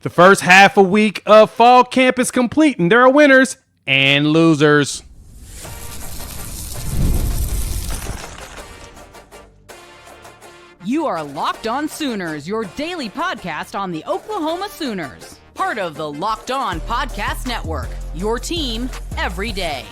The first half a week of fall camp is complete, and there are winners and losers. You are Locked On Sooners, your daily podcast on the Oklahoma Sooners. Part of the Locked On Podcast Network, your team every day.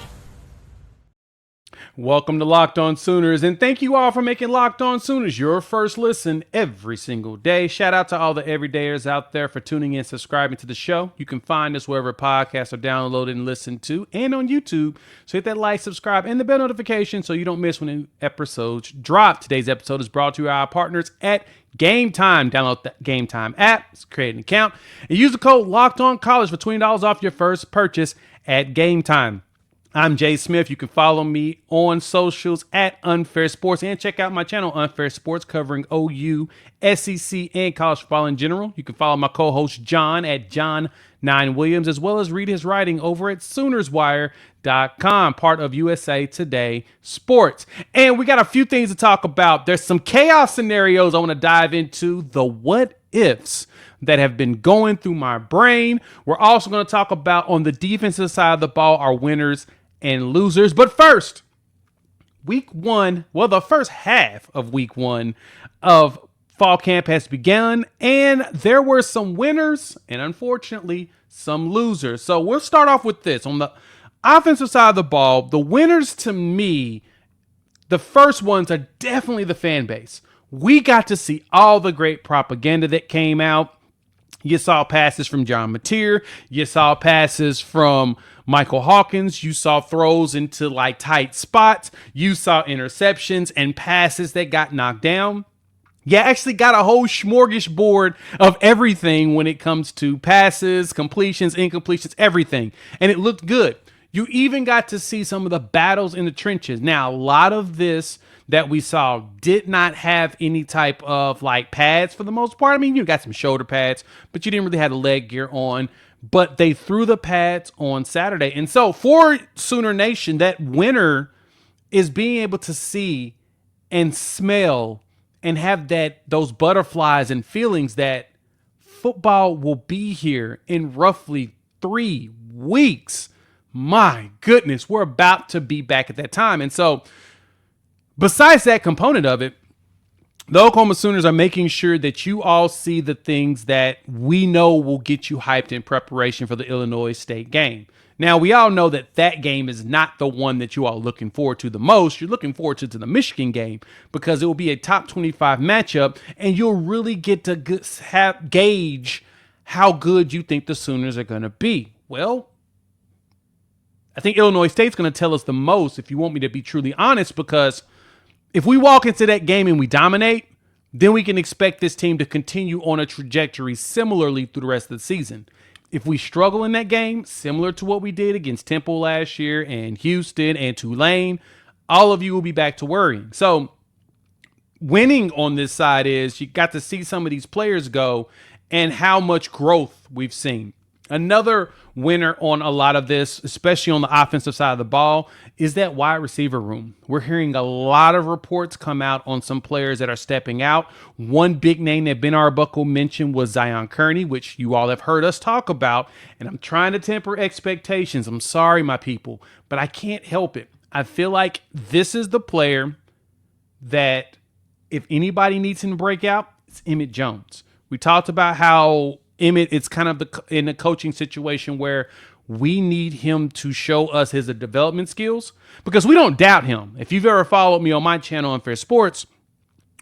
Welcome to Locked On Sooners, and thank you all for making Locked On Sooners your first listen every single day. Shout out to all the everydayers out there for tuning in and subscribing to the show. You can find us wherever podcasts are downloaded and listened to, and on YouTube. So hit that like, subscribe, and the bell notification so you don't miss when new episodes drop. Today's episode is brought to you by our partners at Gametime. Download the Gametime app, create an account, and use the code LOCKEDONCollege for $20 off your first purchase at Gametime. I'm Jay Smith. You can follow me on socials at Unfair Sports and check out my channel, Unfair Sports, covering OU, SEC, and college football in general. You can follow my co-host John at John9Williams, as well as read his writing over at SoonersWire.com, part of USA Today Sports. And we got a few things to talk about. There's some chaos scenarios I want to dive into, the what ifs that have been going through my brain. We're also going to talk about, on the defensive side of the ball, our winners and losers. But first, week one, well, the first half of week one of fall camp has begun, and there were some winners and unfortunately some losers. So we'll start off with this. On the offensive side of the ball, the winners to me, the first ones are definitely the fan base. We got to see all the great propaganda that came out. You saw passes from John Mateer. You saw passes from Michael Hawkins. You saw throws into like tight spots. You saw interceptions and passes that got knocked down. You actually got a whole smorgasbord of everything when it comes to passes, completions, incompletions, everything. And it looked good. You even got to see some of the battles in the trenches. Now, a lot of this that we saw did not have any type of like pads for the most part. I mean, you got some shoulder pads, but you didn't really have the leg gear on. But they threw the pads on Saturday. And so for Sooner Nation, that winner is being able to see and smell and have those butterflies and feelings that football will be here in roughly 3 weeks. My goodness, we're about to be back at that time. And so besides that component of it, the Oklahoma Sooners are making sure that you all see the things that we know will get you hyped in preparation for the Illinois State game. Now, we all know that that game is not the one that you all are looking forward to the most. You're looking forward to the Michigan game because it will be a top 25 matchup, and you'll really get to gauge how good you think the Sooners are going to be. Well, I think Illinois State's going to tell us the most, if you want me to be truly honest, because if we walk into that game and we dominate, then we can expect this team to continue on a trajectory similarly through the rest of the season. If we struggle in that game, similar to what we did against Temple last year and Houston and Tulane, all of you will be back to worrying. So winning on this side is you got to see some of these players go and how much growth we've seen. Another winner on a lot of this, especially on the offensive side of the ball, is that wide receiver room. We're hearing a lot of reports come out on some players that are stepping out. One big name that Ben Arbuckle mentioned was Zion Kearney, which you all have heard us talk about, and I'm trying to temper expectations. I'm sorry, my people, but I can't help it. I feel like this is the player that if anybody needs him to break out, it's Emmett Jones. We talked about how Emmett, it's kind of in a coaching situation where we need him to show us his development skills because we don't doubt him. If you've ever followed me on my channel, Unfair Sports,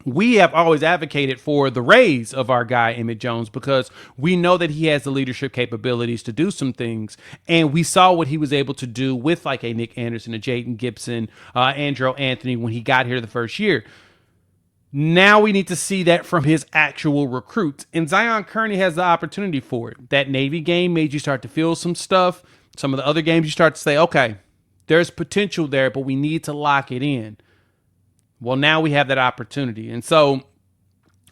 we have always advocated for the raise of our guy, Emmett Jones, because we know that he has the leadership capabilities to do some things. And we saw what he was able to do with like a Nick Anderson, a Jaden Gibson, Andrew Anthony when he got here the first year. Now we need to see that from his actual recruits. And Zion Kearney has the opportunity for it. That Navy game made you start to feel some stuff. Some of the other games you start to say, okay, there's potential there, but we need to lock it in. Well, now we have that opportunity. And so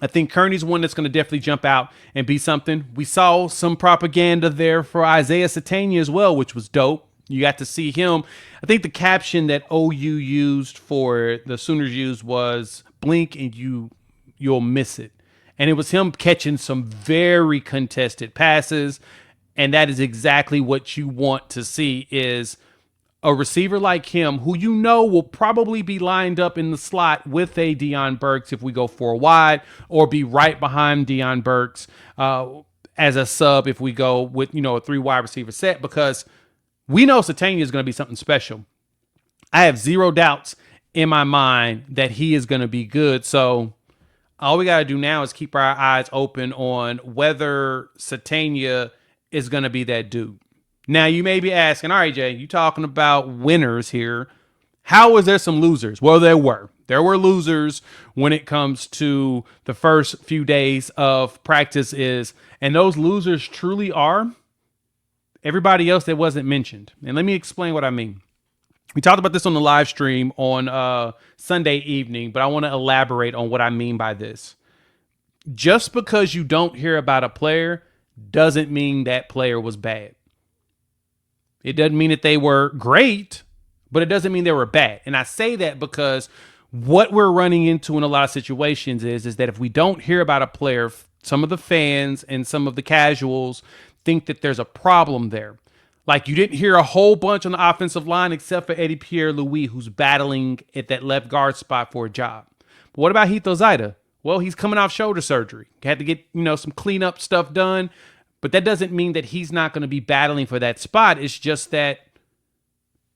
I think Kearney's one that's going to definitely jump out and be something. We saw some propaganda there for Isaiah Satania as well, which was dope. You got to see him. I think the caption that OU used for the Sooners used was blink and you'll miss it. And it was him catching some very contested passes. And that is exactly what you want to see, is a receiver like him, who you know will probably be lined up in the slot with a Deion Burks if we go 4 wide, or be right behind Deion Burks as a sub if we go with, a 3 wide receiver set, because we know Satania is going to be something special. I have zero doubts in my mind that he is going to be good. So all we got to do now is keep our eyes open on whether Satania is going to be that dude. Now, you may be asking, all right, Jay, you talking about winners here. How was there some losers? Well, there were. There were losers when it comes to the first few days of practices. And those losers truly are everybody else that wasn't mentioned. And let me explain what I mean. We talked about this on the live stream on Sunday evening, but I want to elaborate on what I mean by this. Just because you don't hear about a player doesn't mean that player was bad. It doesn't mean that they were great, but it doesn't mean they were bad. And I say that because what we're running into in a lot of situations is that if we don't hear about a player, some of the fans and some of the casuals think that there's a problem there. Like, you didn't hear a whole bunch on the offensive line except for Eddie Pierre-Louis, who's battling at that left guard spot for a job. But what about Heath Ozida? Well, he's coming off shoulder surgery. Had to get, some cleanup stuff done. But that doesn't mean that he's not going to be battling for that spot. It's just that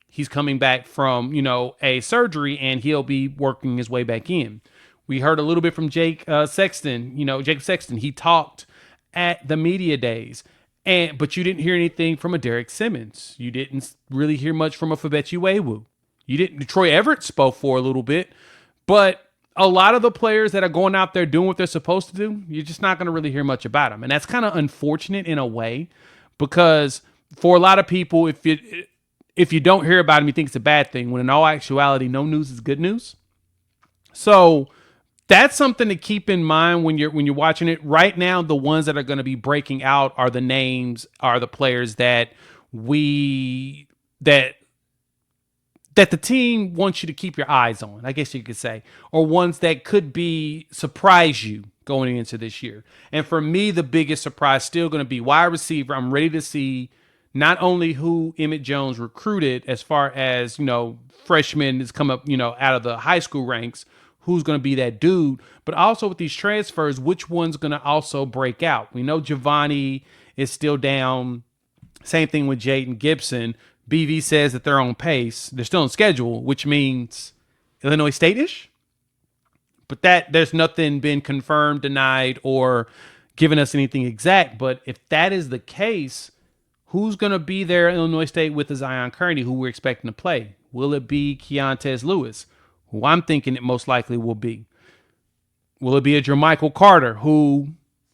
he's coming back from, a surgery, and he'll be working his way back in. We heard a little bit from Jacob Sexton. He talked at the media days. But you didn't hear anything from a Derek Simmons. You didn't really hear much from a Fabechi Wewu. Troy Everett spoke for a little bit, but a lot of the players that are going out there doing what they're supposed to do, you're just not going to really hear much about them. And that's kind of unfortunate in a way, because for a lot of people, if you don't hear about them, you think it's a bad thing, when in all actuality, no news is good news. So that's something to keep in mind when you're watching it. Right now, the ones that are going to be breaking out are the players that that the team wants you to keep your eyes on, I guess you could say, or ones that could surprise you going into this year. And for me, the biggest surprise still going to be wide receiver. I'm ready to see not only who Emmett Jones recruited as far as, freshman has come up, out of the high school ranks, who's going to be that dude, but also with these transfers, which one's going to also break out. We know Giovanni is still down. Same thing with Jaden Gibson. BV says that they're on pace. They're still on schedule, which means Illinois State-ish. But there's nothing been confirmed, denied, or given us anything exact. But if that is the case, who's going to be there at Illinois State with the Zion Kearney, who we're expecting to play? Will it be Keontez Lewis, who I'm thinking it most likely will be? Will it be a Jermichael Carter, who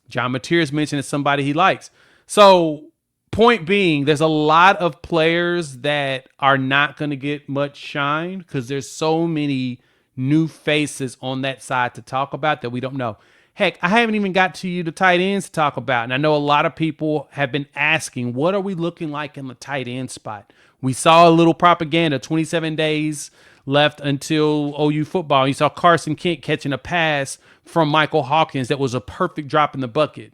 John Mateers mentioned as somebody he likes? So, point being, there's a lot of players that are not going to get much shine because there's so many new faces on that side to talk about that we don't know. Heck, I haven't even got to you the tight ends to talk about. And I know a lot of people have been asking, what are we looking like in the tight end spot? We saw a little propaganda, 27 days left until OU football. You saw Carson Kent catching a pass from Michael Hawkins that was a perfect drop in the bucket.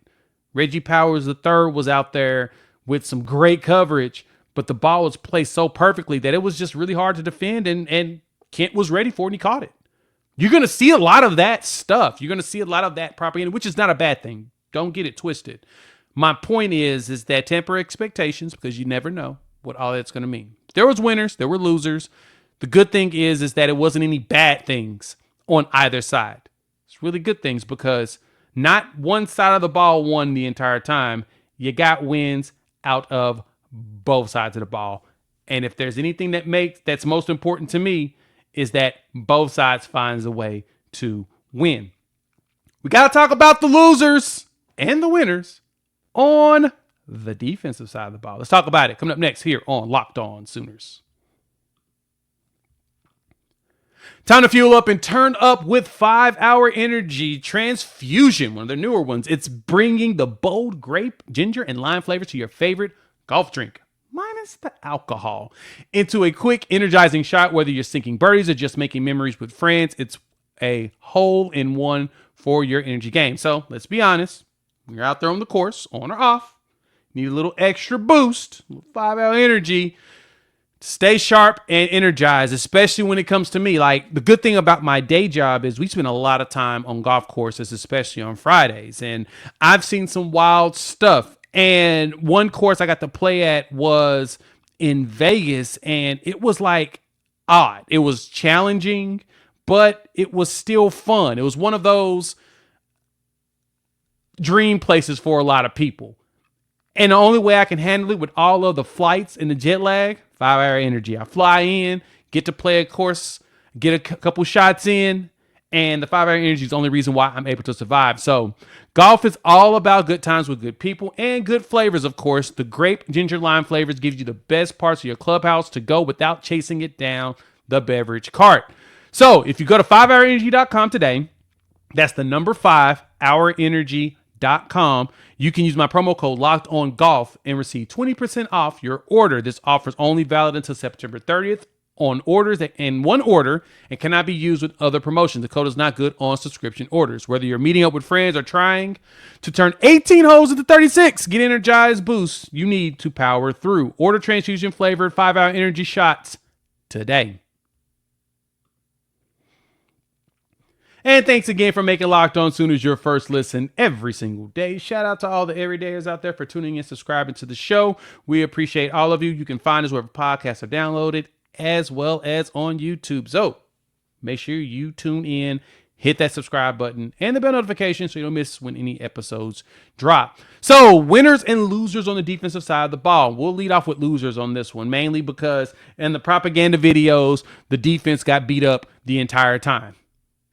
Reggie Powers III was out there with some great coverage, but the ball was placed so perfectly that it was just really hard to defend, and Kent was ready for it, and he caught it. You're going to see a lot of that stuff. You're going to see a lot of that propaganda, which is not a bad thing. Don't get it twisted. My point is that temper expectations, because you never know what all that's going to mean. There was winners, there were losers. The good thing is that it wasn't any bad things on either side. It's really good things because not one side of the ball won the entire time. You got wins out of both sides of the ball. And if there's anything that's most important to me, is that both sides finds a way to win. We got to talk about the losers and the winners on the defensive side of the ball. Let's talk about it coming up next here on Locked On Sooners. Time to fuel up and turn up with 5-Hour Energy Transfusion, one of their newer ones. It's bringing the bold grape, ginger, and lime flavors to your favorite golf drink, minus the alcohol, into a quick, energizing shot. Whether you're sinking birdies or just making memories with friends, it's a hole-in-one for your energy game. So let's be honest. When you're out there on the course, on or off, you need a little extra boost, 5-hour energy to stay sharp and energized, especially when it comes to me. Like, the good thing about my day job is we spend a lot of time on golf courses, especially on Fridays. And I've seen some wild stuff. And one course I got to play at was in Vegas, and it was like odd. It was challenging, but it was still fun. It was one of those dream places for a lot of people. And the only way I can handle it with all of the flights and the jet lag, 5-hour energy. I fly in, get to play a course, get a couple shots in, and the 5-hour energy is the only reason why I'm able to survive. So golf is all about good times with good people and good flavors, of course. The grape ginger lime flavors gives you the best parts of your clubhouse to go without chasing it down the beverage cart. So if you go to 5hourenergy.com today, that's the number 5hourenergy.com. You can use my promo code LOCKEDONGOLF and receive 20% off your order. This offer is only valid until September 30th on orders in one order and cannot be used with other promotions. The code is not good on subscription orders. Whether you're meeting up with friends or trying to turn 18 holes into 36, get energized boosts you need to power through. Order transfusion flavored 5-hour energy shots today. And thanks again for making Locked On Sooners your first listen every single day. Shout out to all the everydayers out there for tuning in, subscribing to the show. We appreciate all of you. You can find us wherever podcasts are downloaded, as well as on YouTube. So make sure you tune in, hit that subscribe button and the bell notification so you don't miss when any episodes drop. So winners and losers on the defensive side of the ball. We'll lead off with losers on this one, mainly because in the propaganda videos, the defense got beat up the entire time.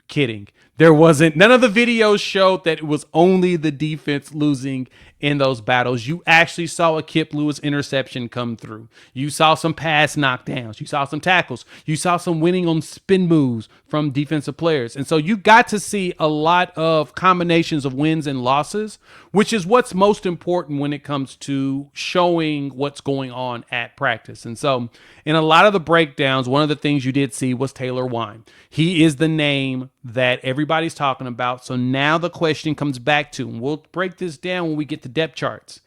Kidding. There wasn't, none of the videos showed that it was only the defense losing in those battles. You actually saw a Kip Lewis interception come through. You saw some pass knockdowns. You saw some tackles. You saw some winning on spin moves from defensive players. And so you got to see a lot of combinations of wins and losses, which is what's most important when it comes to showing what's going on at practice. And so in a lot of the breakdowns, one of the things you did see was Taylor Wein. He is the name that everybody's talking about. So now the question comes back to, and we'll break this down when we get to depth charts.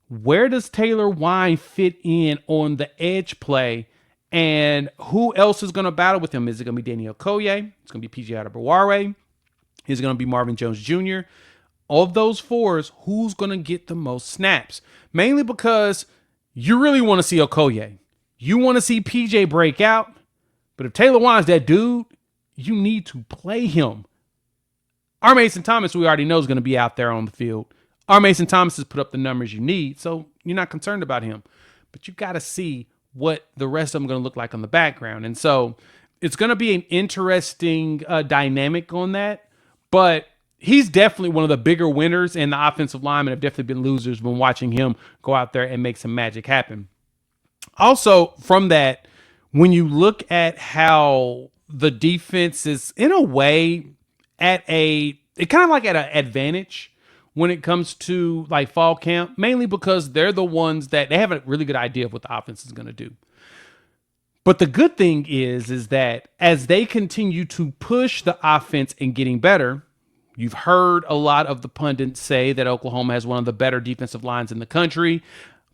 Where does Taylor Wein fit in on the edge play? And who else is going to battle with him? Is it going to be Daniel Okoye? It's going to be PJ Adebaware. Is it going to be Marvin Jones Jr.? Of those fours, who's going to get the most snaps? Mainly because you really want to see Okoye. You want to see PJ break out. But if Taylor Wein's that dude, you need to play him. Our Mason Thomas, we already know, is going to be out there on the field. Our Mason Thomas has put up the numbers you need, so you're not concerned about him. But you got to see what the rest of them are going to look like on the background. And so it's going to be an interesting dynamic on that. But he's definitely one of the bigger winners, and the offensive linemen have definitely been losers when watching him go out there and make some magic happen. Also, from that, when you look at how the defense is, in a way, at an advantage when it comes to like fall camp, mainly because they're the ones that they have a really good idea of what the offense is going to do. But the good thing is that as they continue to push the offense and getting better, you've heard a lot of the pundits say that Oklahoma has one of the better defensive lines in the country.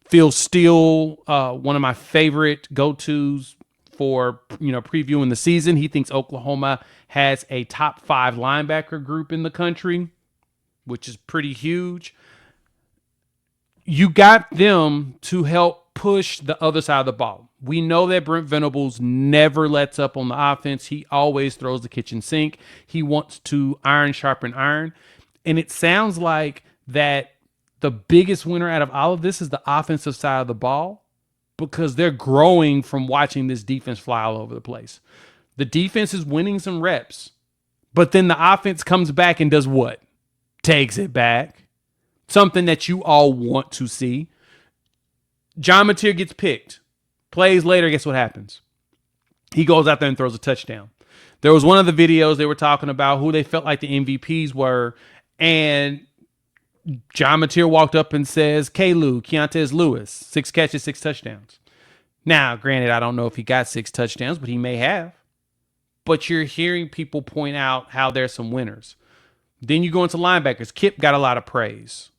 Phil Steele, one of my favorite go-tos for previewing the season. He thinks Oklahoma has a top 5 linebacker group in the country, which is pretty huge. You got them to help push the other side of the ball. We know that Brent Venables never lets up on the offense. He always throws the kitchen sink. He wants to iron sharpen iron. And it sounds like that the biggest winner out of all of this is the offensive side of the ball, because they're growing from watching this defense fly all over the place. The defense is winning some reps, but then the offense comes back and does what? Takes it back. Something that you all want to see. John Mateer gets picked. Plays later, guess what happens? He goes out there and throws a touchdown. There was one of the videos they were talking about who they felt like the MVPs were, and John Mateer walked up and says, Keontez Lewis, 6 catches, 6 touchdowns. Now, granted, I don't know if he got 6 touchdowns, but he may have. But you're hearing people point out how there's some winners. Then you go into linebackers. Kip got a lot of praise.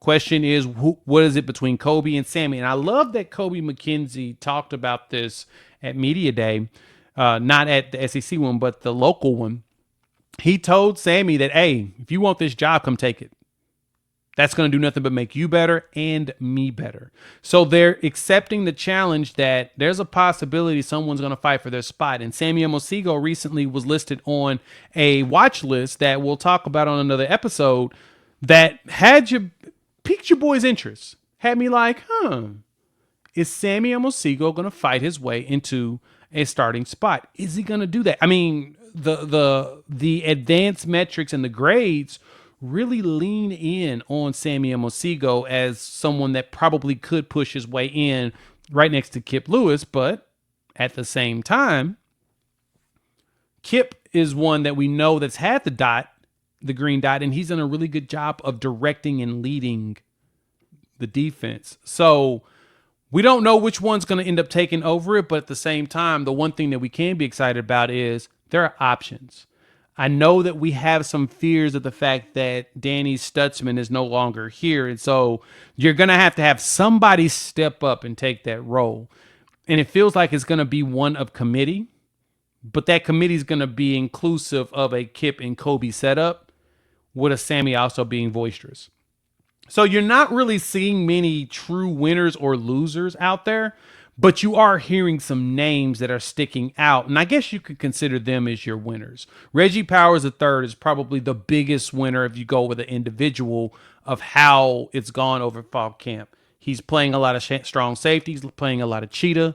Question is, what is it between Kobe and Sammy? And I love that Kobe McKenzie talked about this at Media Day, not at the SEC one, but the local one. He told Sammy that, hey, if you want this job, come take it. That's going to do nothing but make you better and me better. So they're accepting the challenge that there's a possibility someone's going to fight for their spot. And Sammy Mosigo recently was listed on a watch list that we'll talk about on another episode that piqued your boy's interest. Had me like, is Sammy Mosigo going to fight his way into a starting spot? Is he going to do that? I mean, the advanced metrics and the grades really lean in on Sammy Mosigo as someone that probably could push his way in right next to Kip Lewis. But at the same time, Kip is one that we know that's had the green dot, and he's done a really good job of directing and leading the defense. So we don't know which one's going to end up taking over it, but at the same time, the one thing that we can be excited about is there are options. I know that we have some fears of the fact that Danny Stutzman is no longer here. And so you're going to have somebody step up and take that role. And it feels like it's going to be one of committee, but that committee is going to be inclusive of a Kip and Kobe setup with a Sammy also being boisterous. So you're not really seeing many true winners or losers out there, but you are hearing some names that are sticking out. And I guess you could consider them as your winners. Reggie Powers III is probably the biggest winner if you go with an individual of how it's gone over fall camp. He's playing a lot of strong safeties, playing a lot of cheetah,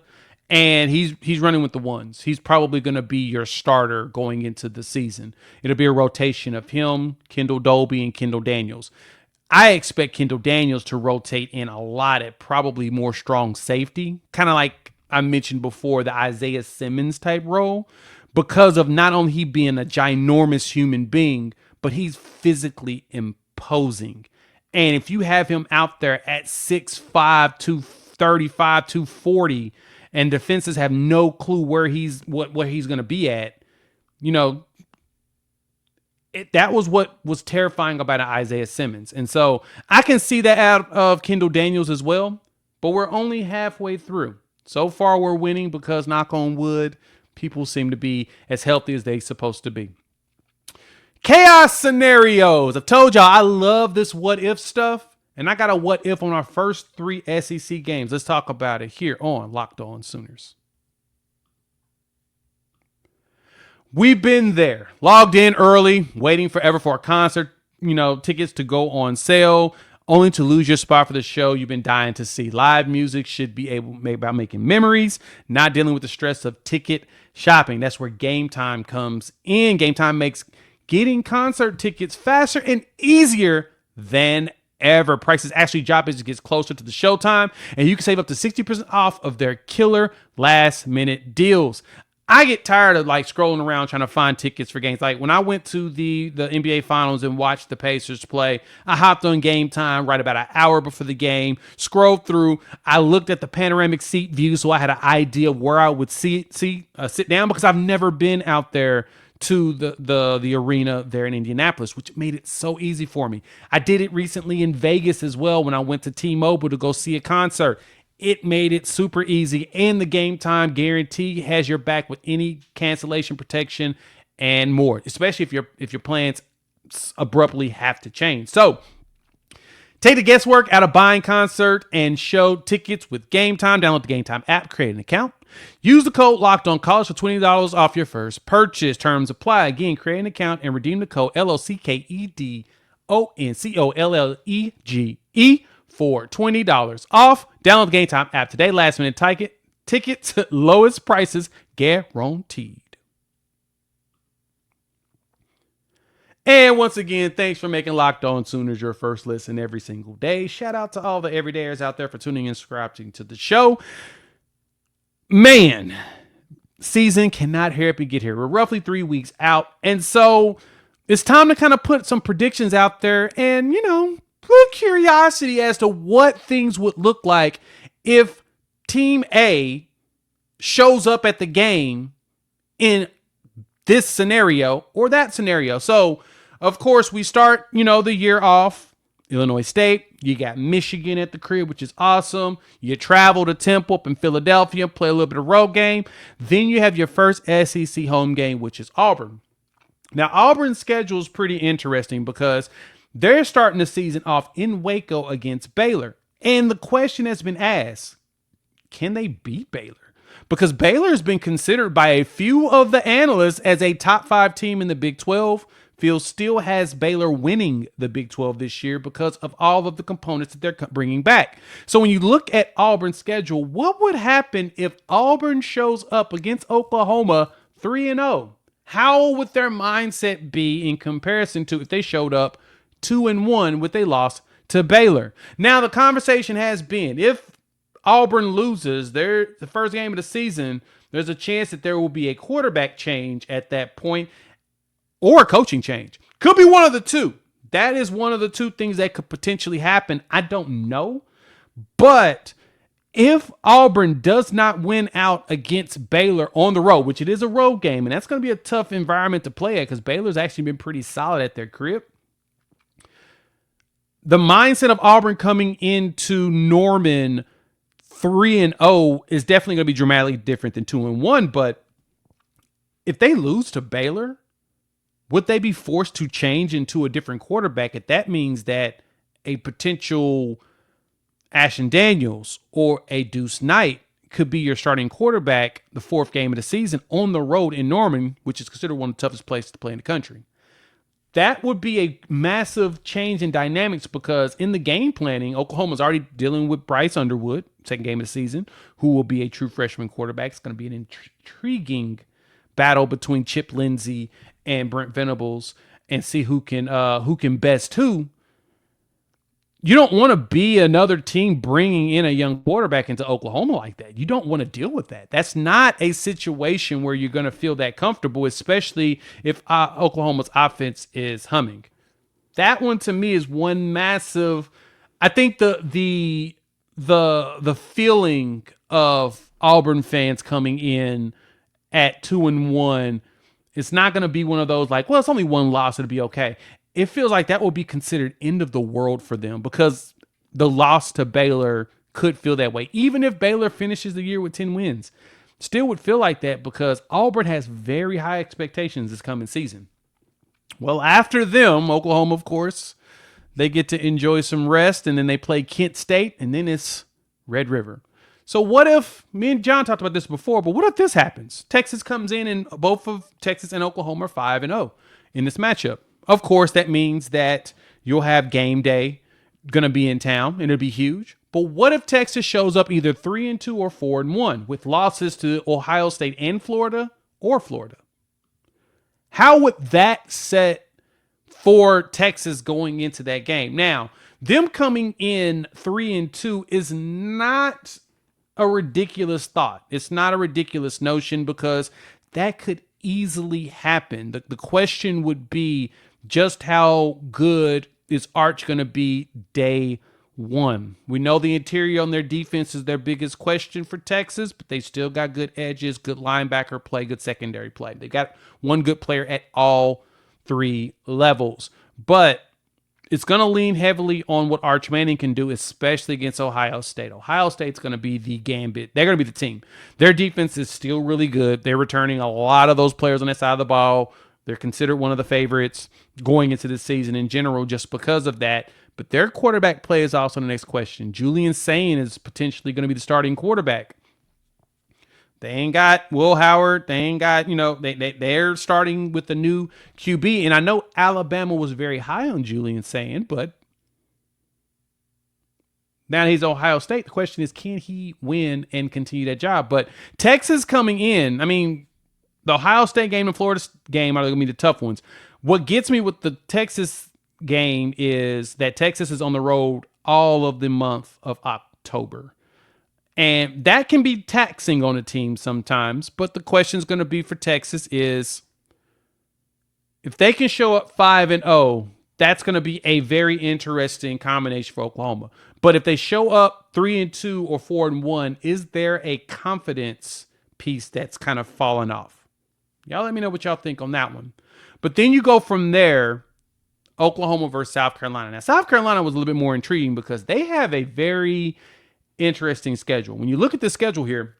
and he's running with the ones. He's probably going to be your starter going into the season. It'll be a rotation of him, Kendall Dolby, and Kendall Daniels. I expect Kendall Daniels to rotate in a lot at probably more strong safety, kind of like I mentioned before, the Isaiah Simmons type role, because of not only he being a ginormous human being, but he's physically imposing. And if you have him out there at 6'5", 235, 240, and defenses have no clue where he's going to be at, that was what was terrifying about Isaiah Simmons. And so I can see that out of Kendall Daniels as well, but we're only halfway through. So far, we're winning because, knock on wood, people seem to be as healthy as they're supposed to be. Chaos scenarios. I've told y'all I love this what if stuff, and I got a what if on our first 3 SEC games. Let's talk about it here on Locked On Sooners. We've been there, logged in early, waiting forever for a concert, tickets to go on sale, only to lose your spot for the show you've been dying to see. Live music should be about making memories, not dealing with the stress of ticket shopping. That's where Gametime comes in. Gametime makes getting concert tickets faster and easier than ever. Prices actually drop as it gets closer to the showtime, and you can save up to 60% off of their killer last-minute deals. I get tired of scrolling around trying to find tickets for games. Like when I went to the NBA Finals and watched the Pacers play, I hopped on Gametime right about an hour before the game, scrolled through. I looked at the panoramic seat view so I had an idea of where I would sit down, because I've never been out there to the arena there in Indianapolis, which made it so easy for me. I did it recently in Vegas as well when I went to T-Mobile to go see a concert. It made it super easy, and the Gametime guarantee has your back with any cancellation protection and more, especially if your plans abruptly have to change. So take the guesswork out of buying concert and show tickets with Gametime. Download the Gametime app, create an account. Use the code LOCKEDONCollege for $20 off your first purchase. Terms apply. Again, create an account and redeem the code LOCKEDONCOLLEGE for $20 off. Download the Gametime app today. Last minute tickets, lowest prices guaranteed. And once again, thanks for making Locked On Sooners your first listen every single day. Shout out to all the everydayers out there for tuning in and subscribing to the show. Man, season cannot hurry get here. We're roughly 3 weeks out. And so it's time to kind of put some predictions out there and, little curiosity as to what things would look like if Team A shows up at the game in this scenario or that scenario. So Of course, we start, the year off. Illinois State, you got Michigan at the crib, which is awesome. You travel to Temple up in Philadelphia, play a little bit of road game. Then you have your first SEC home game, which is Auburn. Now, Auburn's schedule is pretty interesting because they're starting the season off in Waco against Baylor. And the question has been asked, can they beat Baylor? Because Baylor has been considered by a few of the analysts as a top 5 team in the Big 12. Phil Steele has Baylor winning the Big 12 this year because of all of the components that they're bringing back. So when you look at Auburn's schedule, what would happen if Auburn shows up against Oklahoma 3-0? How would their mindset be in comparison to if they showed up 2-1 with a loss to Baylor? Now, the conversation has been, if Auburn loses the first game of the season, there's a chance that there will be a quarterback change at that point, or a coaching change. Could be one of the two. That is one of the two things that could potentially happen. I don't know. But if Auburn does not win out against Baylor on the road, which it is a road game, and that's going to be a tough environment to play at because Baylor's actually been pretty solid at their crib. The mindset of Auburn coming into Norman 3-0 is definitely going to be dramatically different than 2-1. But if they lose to Baylor, would they be forced to change into a different quarterback? If that means that a potential Ashton Daniels or a Deuce Knight could be your starting quarterback the 4th game of the season on the road in Norman, which is considered one of the toughest places to play in the country. That would be a massive change in dynamics because in the game planning, Oklahoma's already dealing with Bryce Underwood, 2nd game of the season, who will be a true freshman quarterback. It's going to be an intriguing battle between Chip Lindsey and Brent Venables and see who can best who. You don't want to be another team bringing in a young quarterback into Oklahoma like that. You don't want to deal with that. That's not a situation where you're going to feel that comfortable, especially if Oklahoma's offense is humming. That one to me is one massive. I think the feeling of Auburn fans coming in at 2-1, it's not going to be one of those like, well, it's only one loss, it'll be okay. It feels like that will be considered end of the world for them because the loss to Baylor could feel that way. Even if Baylor finishes the year with 10 wins, still would feel like that because Auburn has very high expectations this coming season. Well, after them, Oklahoma, of course, they get to enjoy some rest, and then they play Kent State, and then it's Red River. So what if, me and John talked about this before, but what if this happens? Texas comes in and both of Texas and Oklahoma are 5-0 in this matchup. Of course, that means that you'll have game day going to be in town, and it'll be huge. But what if Texas shows up either 3-2 or 4-1 with losses to Ohio State and Florida or Florida? How would that set for Texas going into that game? Now, them coming in 3-2 is not a ridiculous thought. It's not a ridiculous notion because that could easily happen. The question would be just how good is Arch going to be day one? We know the interior on their defense is their biggest question for Texas, but they still got good edges, good linebacker play, good secondary play. They got one good player at all 3 levels. But it's going to lean heavily on what Arch Manning can do, especially against Ohio State. Ohio State's going to be the gambit. They're going to be the team. Their defense is still really good. They're returning a lot of those players on that side of the ball. They're considered one of the favorites going into this season in general just because of that. But their quarterback play is also the next question. Julian Sain is potentially going to be the starting quarterback. They ain't got Will Howard. They ain't got, they're starting with the new QB. And I know Alabama was very high on Julian Sain, but now he's Ohio State. The question is, can he win and continue that job? But Texas coming in, the Ohio State game and Florida game are going to be the tough ones. What gets me with the Texas game is that Texas is on the road all of the month of October. And that can be taxing on a team sometimes. But the question is going to be for Texas is if they can show up 5-0, that's going to be a very interesting combination for Oklahoma. But if they show up 3-2 or 4-1, is there a confidence piece that's kind of fallen off? Y'all let me know what y'all think on that one. But then you go from there Oklahoma versus South Carolina. Now, South Carolina was a little bit more intriguing because they have a very interesting schedule. When you look at the schedule here,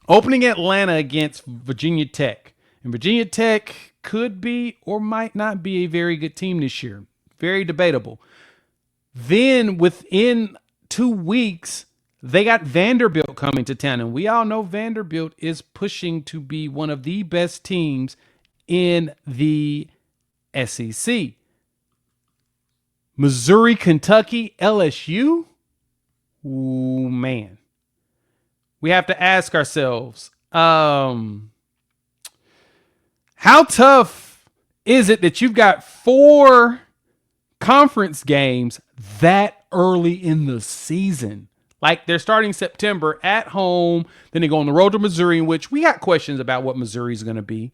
opening Atlanta against Virginia Tech. And Virginia Tech could be or might not be a very good team this year. Very debatable. Then within 2 weeks, they got Vanderbilt coming to town. And we all know Vanderbilt is pushing to be one of the best teams in the SEC. Missouri, Kentucky, LSU. Ooh, man. We have to ask ourselves, how tough is it that you've got 4 conference games that early in the season? Like, they're starting September at home, then they go on the road to Missouri, in which we got questions about what Missouri is going to be.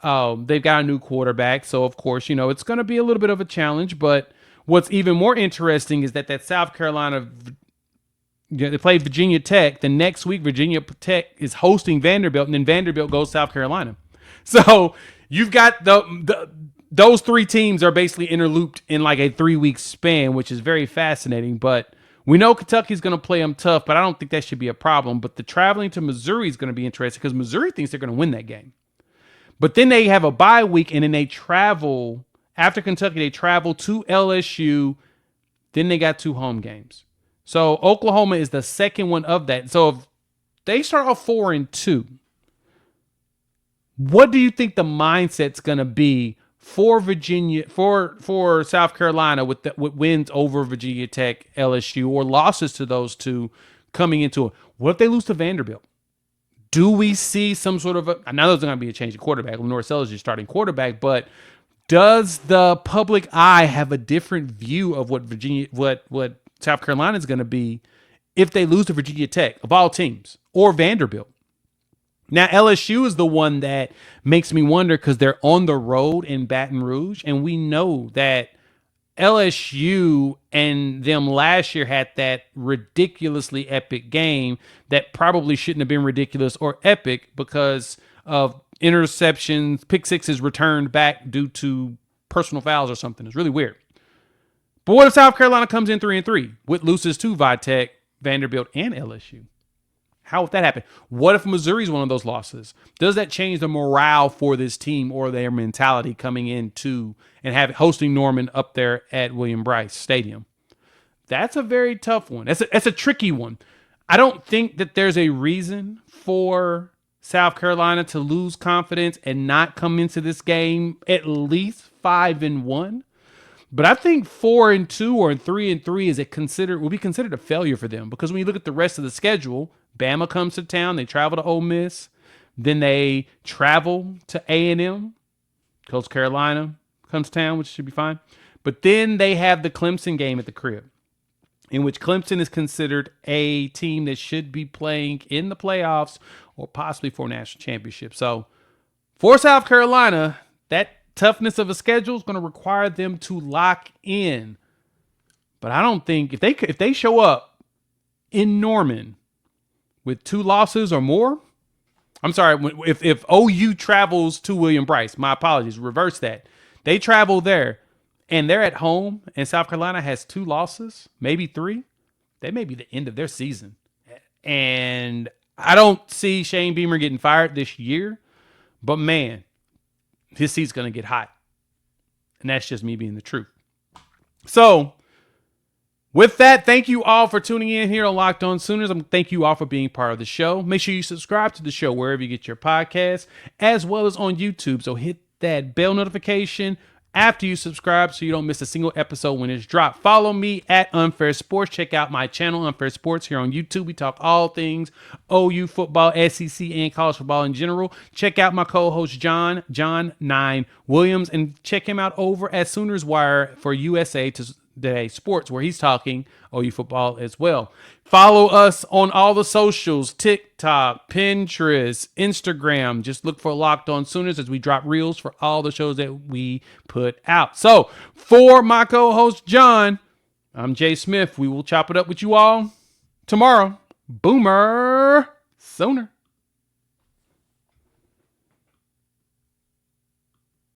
They've got a new quarterback, so of course, it's going to be a little bit of a challenge. But what's even more interesting is that South Carolina, they play Virginia Tech. The next week, Virginia Tech is hosting Vanderbilt, and then Vanderbilt goes South Carolina. So you've got those 3 teams are basically interlooped in like a 3-week span, which is very fascinating. But we know Kentucky's going to play them tough, but I don't think that should be a problem. But the traveling to Missouri is going to be interesting because Missouri thinks they're going to win that game. But then they have a bye week, and then they travel, after Kentucky, they travel to LSU. Then they got 2 home games. So Oklahoma is the second one of that. So if they start off 4-2, what do you think the mindset's going to be for Virginia, for South Carolina with wins over Virginia Tech, LSU, or losses to those 2 coming into it? What if they lose to Vanderbilt? Do we see some sort of I know there's going to be a change of quarterback. Lenore Sellers is starting quarterback, but does the public eye have a different view of what South Carolina is going to be if they lose to Virginia Tech, of all teams, or Vanderbilt? Now, LSU is the one that makes me wonder because they're on the road in Baton Rouge, and we know that LSU and them last year had that ridiculously epic game that probably shouldn't have been ridiculous or epic because of interceptions, pick sixes returned back due to personal fouls or something. It's really weird. But what if South Carolina comes in 3-3 with loses to Tech, Vanderbilt, and LSU? How would that happen? What if Missouri's one of those losses? Does that change the morale for this team or their mentality coming into and hosting Norman up there at William Bryce Stadium? That's a very tough one. That's a tricky one. I don't think that there's a reason for South Carolina to lose confidence and not come into this game at least 5-1. But I think 4-2 or 3-3 will be considered a failure for them because when you look at the rest of the schedule, Bama comes to town. They travel to Ole Miss. Then they travel to A&M. Coast Carolina comes to town, which should be fine. But then they have the Clemson game at the crib, in which Clemson is considered a team that should be playing in the playoffs or possibly for a national championship. So for South Carolina, that toughness of a schedule is going to require them to lock in. But I don't think if they show up in Norman with 2 losses or more, I'm sorry, if OU travels to William Bryce, my apologies, reverse that. They travel there and they're at home and South Carolina has 2 losses, maybe 3. That may be the end of their season. And I don't see Shane Beamer getting fired this year, but man, his seat's going to get hot. And that's just me being the truth. So with that, thank you all for tuning in here on Locked On Sooners. Thank you all for being part of the show. Make sure you subscribe to the show wherever you get your podcasts, as well as on YouTube. So hit that bell notification after you subscribe so you don't miss a single episode when it's dropped. Follow me at Unfair Sports. Check out my channel, Unfair Sports, here on YouTube. We talk all things OU football, SEC, and college football in general. Check out my co-host, John 9 Williams, and check him out over at Sooners Wire for USA Today Sports, where he's talking OU football as well. Follow us on all the socials, TikTok, Pinterest, Instagram. Just look for Locked On Sooners as we drop reels for all the shows that we put out. So for my co-host, John, I'm Jay Smith. We will chop it up with you all tomorrow. Boomer Sooner.